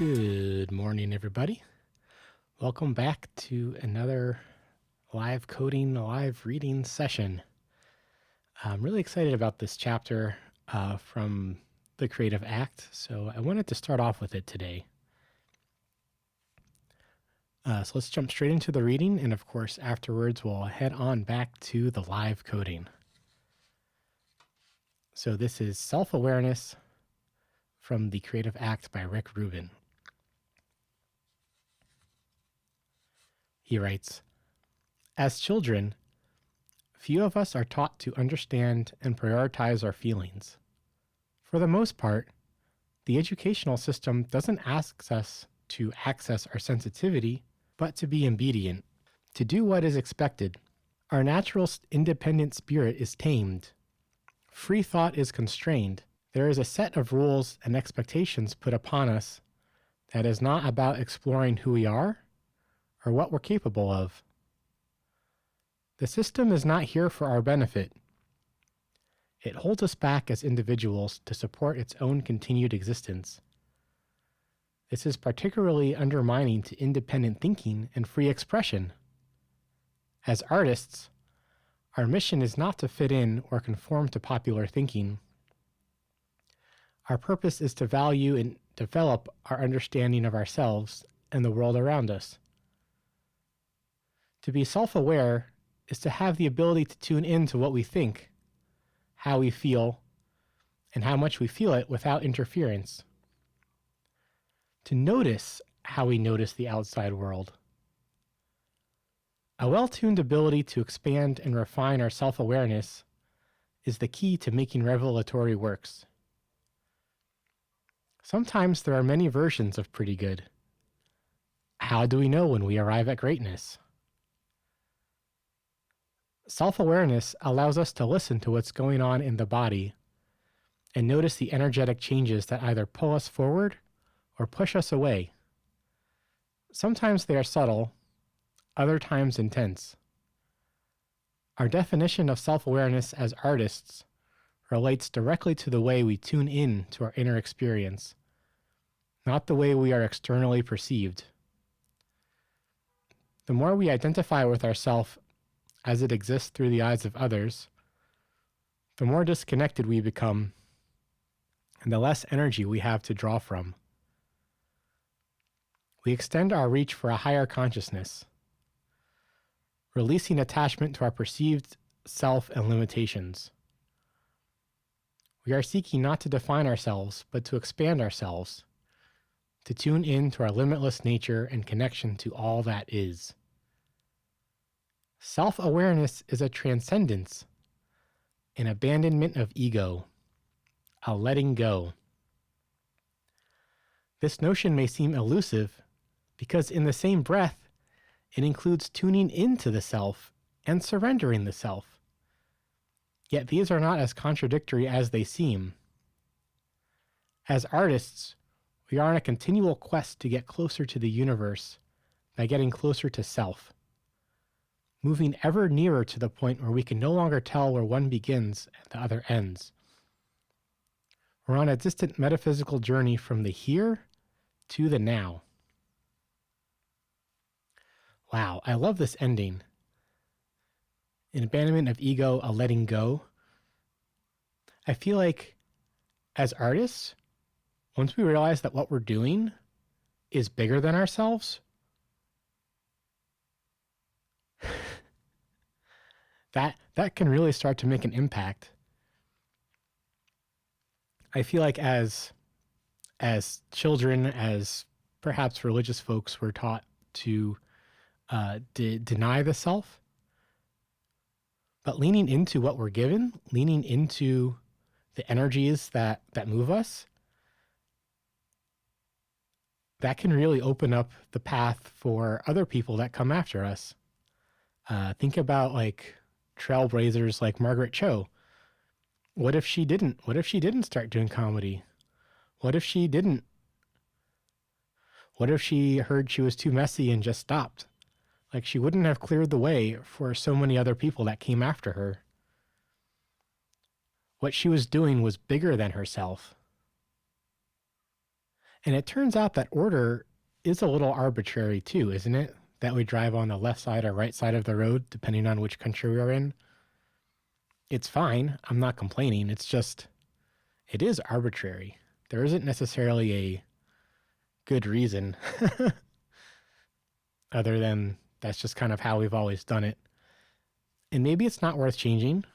Good morning, everybody. Welcome back to another live coding, live reading session. I'm really excited about this chapter from the Creative Act, so I wanted to start off with it today. So let's jump straight into the reading, and of course, afterwards, we'll head on back to the live coding. So this is Self-Awareness from the Creative Act by Rick Rubin. He writes, "As children, few of us are taught to understand and prioritize our feelings. For the most part, the educational system doesn't ask us to access our sensitivity, but to be obedient, to do what is expected. Our natural independent spirit is tamed. Free thought is constrained. There is a set of rules and expectations put upon us that is not about exploring who we are or what we're capable of. The system is not here for our benefit. It holds us back as individuals to support its own continued existence. This is particularly undermining to independent thinking and free expression. As artists, our mission is not to fit in or conform to popular thinking. Our purpose is to value and develop our understanding of ourselves and the world around us. To be self-aware is to have the ability to tune in to what we think, how we feel, and how much we feel it without interference. To notice how we notice the outside world. A well-tuned ability to expand and refine our self-awareness is the key to making revelatory works. Sometimes there are many versions of pretty good. How do we know when we arrive at greatness? Self-awareness allows us to listen to what's going on in the body and notice the energetic changes that either pull us forward or push us away. Sometimes they are subtle, other times intense. Our definition of self-awareness as artists relates directly to the way we tune in to our inner experience, not the way we are externally perceived. The more we identify with ourself as it exists through the eyes of others, the more disconnected we become and the less energy we have to draw from. We extend our reach for a higher consciousness, releasing attachment to our perceived self and limitations. We are seeking not to define ourselves, but to expand ourselves, to tune in to our limitless nature and connection to all that is. Self-awareness is a transcendence, an abandonment of ego, a letting go. This notion may seem elusive because in the same breath, it includes tuning into the self and surrendering the self. Yet these are not as contradictory as they seem. As artists, we are on a continual quest to get closer to the universe by getting closer to self, moving ever nearer to the point where we can no longer tell where one begins and the other ends. We're on a distant metaphysical journey from the here to the now. Wow, I love this ending. An abandonment of ego, a letting go. I feel like as artists, once we realize that what we're doing is bigger than ourselves, that can really start to make an impact. I feel like as children, as perhaps religious folks, we're taught to deny the self, but leaning into what we're given, leaning into the energies that move us, that can really open up the path for other people that come after us. Think about like trailblazers like Margaret Cho. What if she didn't start doing comedy? What if she heard she was too messy and just stopped? Like, she wouldn't have cleared the way for so many other people that came after her. What she was doing was bigger than herself. And it turns out that order is a little arbitrary too, isn't it? That we drive on the left side or right side of the road, depending on which country we're in. It's fine. I'm not complaining. It's just, it is arbitrary. There isn't necessarily a good reason other than that's just kind of how we've always done it. And maybe it's not worth changing.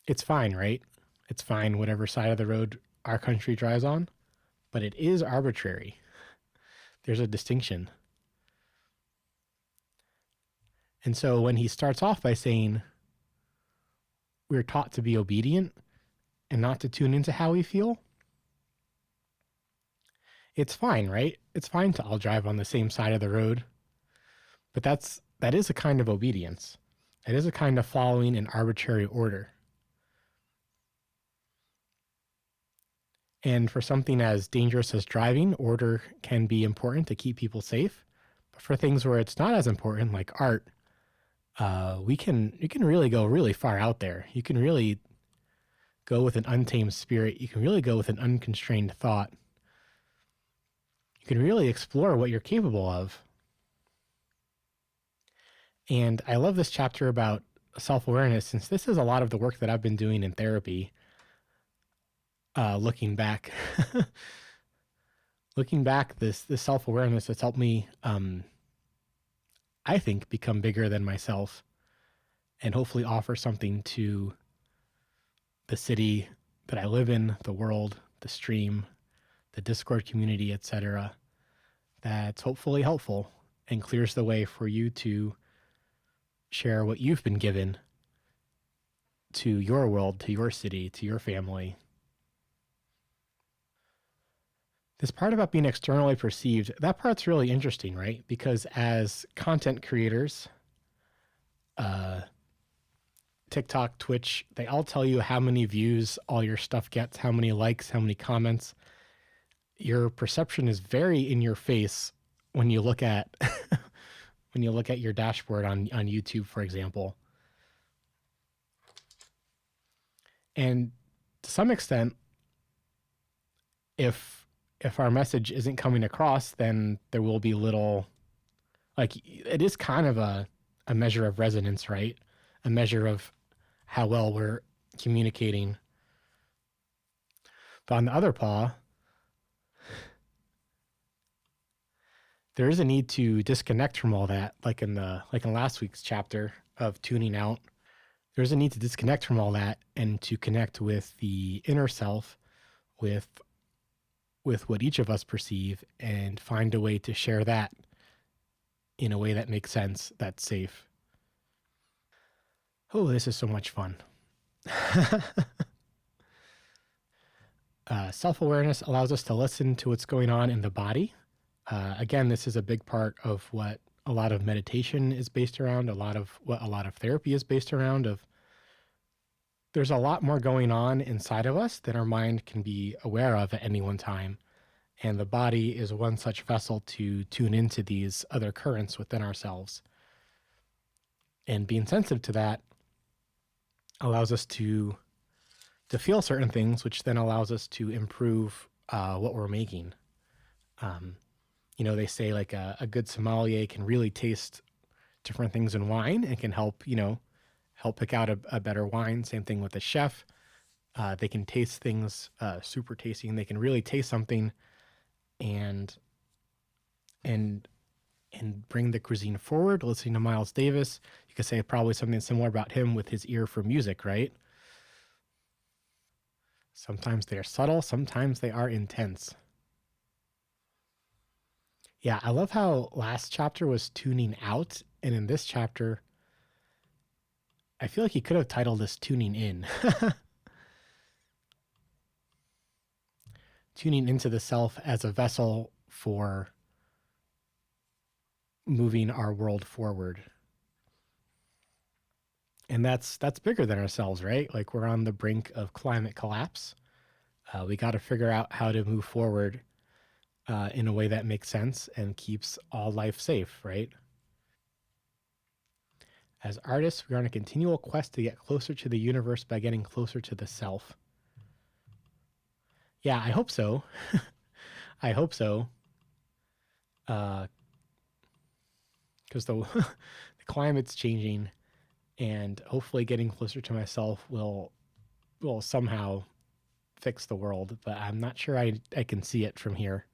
It's fine, right? It's fine, whatever side of the road our country drives on, but it is arbitrary. There's a distinction. And so when he starts off by saying, we're taught to be obedient and not to tune into how we feel, it's fine, right? It's fine to all drive on the same side of the road. But that is a kind of obedience. It is a kind of following an arbitrary order. And for something as dangerous as driving, order can be important to keep people safe. But for things where it's not as important, like art, you can really go really far out there. You can really go with an untamed spirit. You can really go with an unconstrained thought. You can really explore what you're capable of. And I love this chapter about self-awareness, since this is a lot of the work that I've been doing in therapy. Looking back, this self-awareness has helped me, I think, become bigger than myself, and hopefully offer something to the city that I live in, the world, the stream, the Discord community, etc. That's hopefully helpful and clears the way for you to share what you've been given to your world, to your city, to your family. This part about being externally perceived, that part's really interesting, right? Because as content creators, TikTok, Twitch, they all tell you how many views all your stuff gets, how many likes, how many comments. Your perception is very in your face when you look at when you look at your dashboard on YouTube, for example. And to some extent, if our message isn't coming across, then there will be little, like, it is kind of a measure of resonance, right? A measure of how well we're communicating. But on the other paw, there is a need to disconnect from all that, like in last week's chapter of tuning out. There's a need to disconnect from all that and to connect with the inner self, with what each of us perceive, and find a way to share that in a way that makes sense, that's safe. Oh, this is so much fun. Self-awareness allows us to listen to what's going on in the body. Again, this is a big part of what a lot of meditation is based around, a lot of therapy is based around. There's a lot more going on inside of us than our mind can be aware of at any one time. And the body is one such vessel to tune into these other currents within ourselves. And being sensitive to that allows us to feel certain things, which then allows us to improve what we're making. They say like a good sommelier can really taste different things in wine and can help pick out a better wine. Same thing with a chef. They can taste things super tasty, and they can really taste something and bring the cuisine forward. Listening to Miles Davis, you could say probably something similar about him with his ear for music, right? Sometimes they are subtle, sometimes they are intense. Yeah, I love how last chapter was tuning out, and in this chapter, I feel like he could have titled this tuning in. Tuning into the self as a vessel for moving our world forward. And that's bigger than ourselves, right? Like, we're on the brink of climate collapse. We got to figure out how to move forward in a way that makes sense and keeps all life safe, right? As artists, we are on a continual quest to get closer to the universe by getting closer to the self. Yeah, I hope so. I hope so. Because the the climate's changing, and hopefully getting closer to myself will somehow fix the world. But I'm not sure I can see it from here.